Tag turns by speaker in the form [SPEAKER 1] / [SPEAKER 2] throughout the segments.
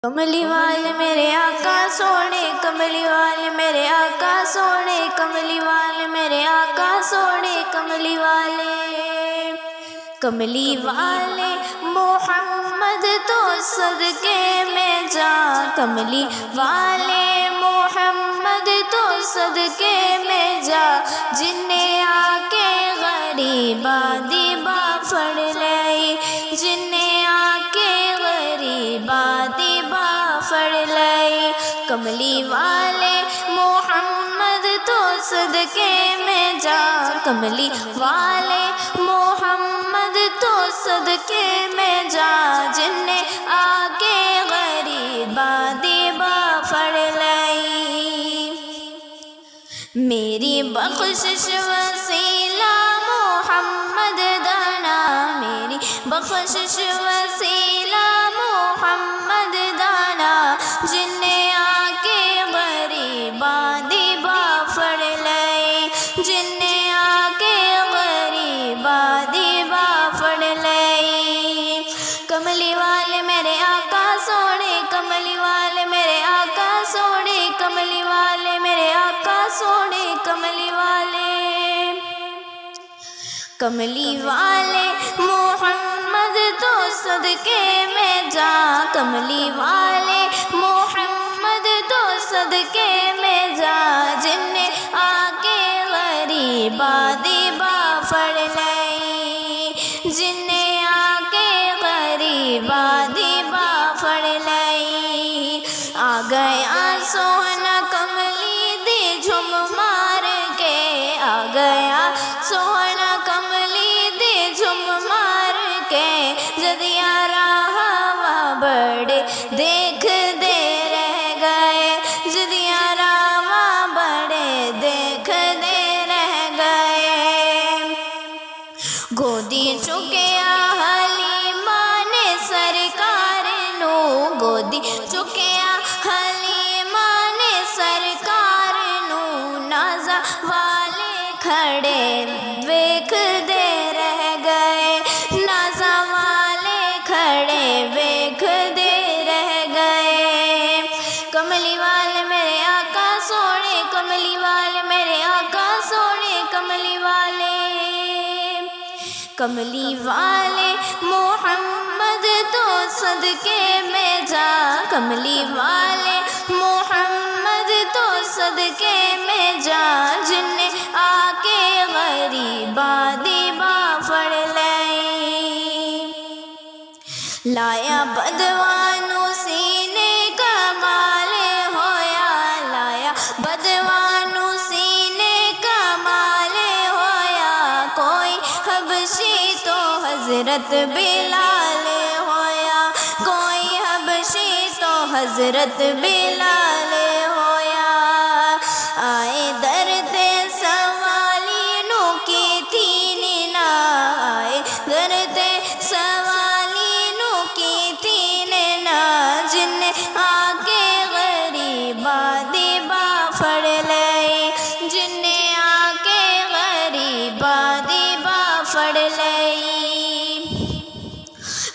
[SPEAKER 1] کملی والے میرے آقا سونے، کملی والے میرے آقا سونے، کملی والے میرے آقا سونے، کملی والے محمد تو صدقے میں جا، کملی والے محمد تو صدقے میں جا، جن نے آ کے غریباں دی با پھڑ لئی، جن نے آ کے غریباں دی با پھڑ لئی، کملی والے محمد تو صدقے میں جا، کملی والے محمد تو صدقے میں جا، جن نے آ کے غریباں دی با پھڑ لئی، میری بخشش وسیلہ محمد دانا، میری بخشش وسیلہ محمد دانا، جن نے آ کے غریباں دی با پھڑ لئی، جن نے آ کے غریباں دی با پھڑ لئی، کملی والے میرے آقا سونے، کملی والے میرے آقا سونے، کملی والے میرے آقا سونے، کملی والے محمد تو صدقے میں جا، کملی والے محمد تو صدقے میں جا، جن نے آ کے غریباں دی با پھڑ لئی، جن نے آ کے غریباں دی با پھڑ لئی، آ گیا سونا کملی دی جھم مار کے، آ گیا سونا کملی دی جھم مار کے، جدیا راہ بڑے دیکھ دے رہ گئے، جدیا راہ بڑے دیکھ دے رہ گئے، گودی چکیا حلیمہ نے سرکار نو، گودی چکیا حلیمہ نے سرکار نو، نازا والے کھڑے ویکھ دے رہ گئے، نازا والے کھڑے ویکھ دے رہ گئے، کملی والے میرے آقا سونے، کملی والے میرے آقا سونے، کملی والے محمد تو صدقے میں جا، کملی والے محمد تو صدقے میں جا، جن نے آ کے غریباں دی با پھڑ لئی، لایا بدوانو سینے کا مال ہویا، لایا بدوانو سینے کا مال ہویا، کوئی حبشی تو حضرت بلال ہویا، کوئی حبشی تو حضرت بلال ہویا، آئے درد سوالینوں کی تھی ننا، آئے درد سوالینوں کی تھی ننا، جن نے آ کے غریباں دی با پھڑ لئی، جن نے آ کے غریباں دی با پھڑ لئی،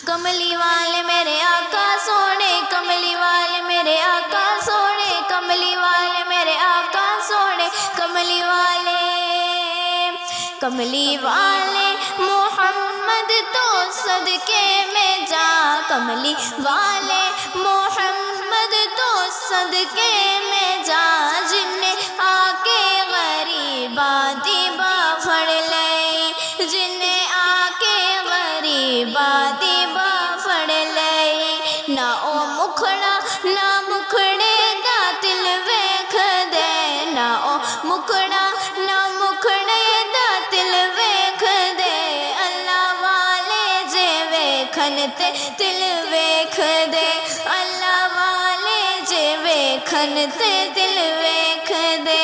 [SPEAKER 1] کملی والے میرے آقا سونے، کملی والے میرے آقا سونے، کملی والے میرے آقا سونے، کملی والے محمد تو صدقے میں جا، کملی والے محمد تو صدقے میں جا، جن نے آ کے غریباں دی با پھڑ لئی، جن نے آ کے غریباں دی با پھڑ لئی، نہ او مکھڑا نہ مکھڑے دا دل ویکھ دے، نہ او مکھڑا نہ مکھڑے دا دل ویکھ دے، اللہ والے جے ویکھن تے دل ویکھ دے، اللہ والے جے ویکھن تے دل ویکھ دے،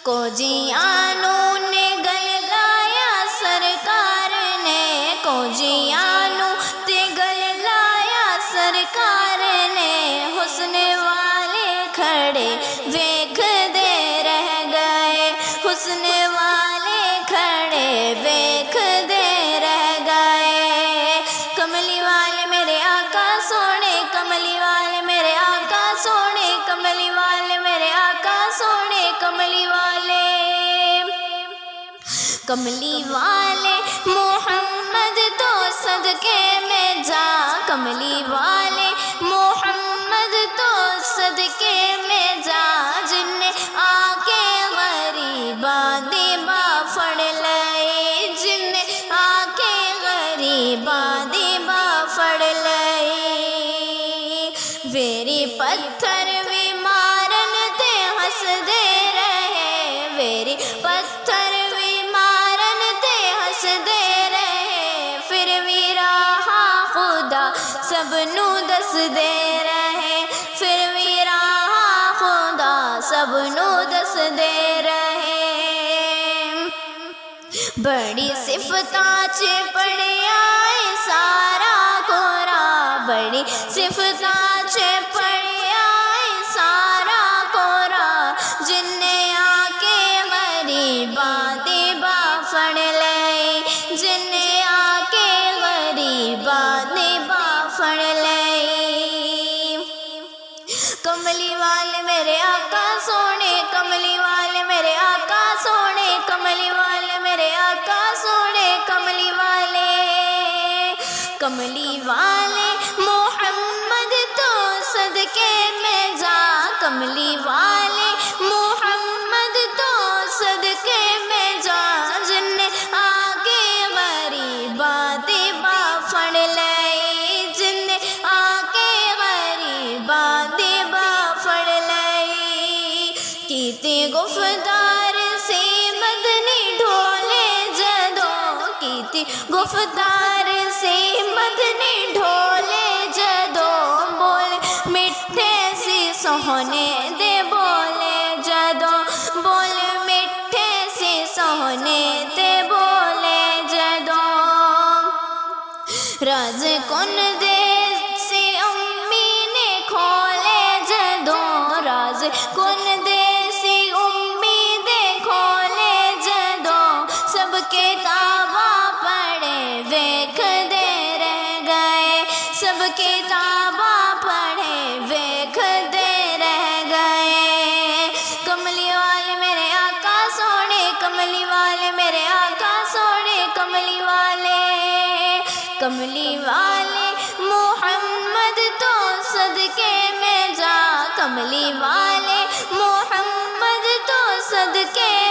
[SPEAKER 1] کو جیانوں نے گل لایا سرکار نے، کو جیانوں تے گل لایا سرکار نے، حسن والے کھڑے ویکھ دے رہ گئے، حسن والے کھڑے ویکھ دے رہ گئے، کملی والے میرے آقا سونے، کملی والے محمد تو صدقے میں جا، کملی والے محمد تو صدقے میں جا، جن نے آ کے غریباں دے با پھڑ لئے، جن نے آ کے غریباں دے با پھڑ لئے، ویری پتھر بھی مارن تے ہس دے رہے، ویری پتھر بھی مارن تے ہس دے رہے، پھر بھی راہ خدا سب نو دس دے رہے، پھر بھی راہ خدا سب نو دس دے رہے، بڑی صفتاں چ پڑھیا اے سارا قرآن، بڑی صفتاں چ پڑھیا اے سارا قرآن، جن نے آ کے غریباں دے با پھڑ لئے، جن نے آ کے غریباں دے با پھڑ لئے، کملی والے میرے آقا سونے، کملی والے میرے آقا سونے، کملی والے میرے آقا سونے، کملی والے، کملی والے محمد تو صدقے میں جا، کملی والے محمد تو صدقے میں جا، جن نے آ کے غریباں دے با پھڑ لئے، جن نے آ کے غریباں دے با پھڑ لئے، کیتے گفتار سے مدنی ڈھولے جدوں، کیتے گفتار سے مدنی ڈھولے جدوں، بول مٹھے سی سوہنے دے بولے جدوں، بول مٹھے سی سوہنے دے بولے جدوں، راز کن دے سے امی نے کھولے جدوں، راز کن دے سے امی دے کھولے جدوں، سب کتاباں پڑھے ویکھ دے رہ گئے، سب کتاباں پڑھے ویکھ دے رہ گئے، کملی والے میرے آقا سونے، کملی والے میرے آقا سونے، کملی والے، کملی والے محمد تو صدقے میں جا، کملی والے محمد تو صدقے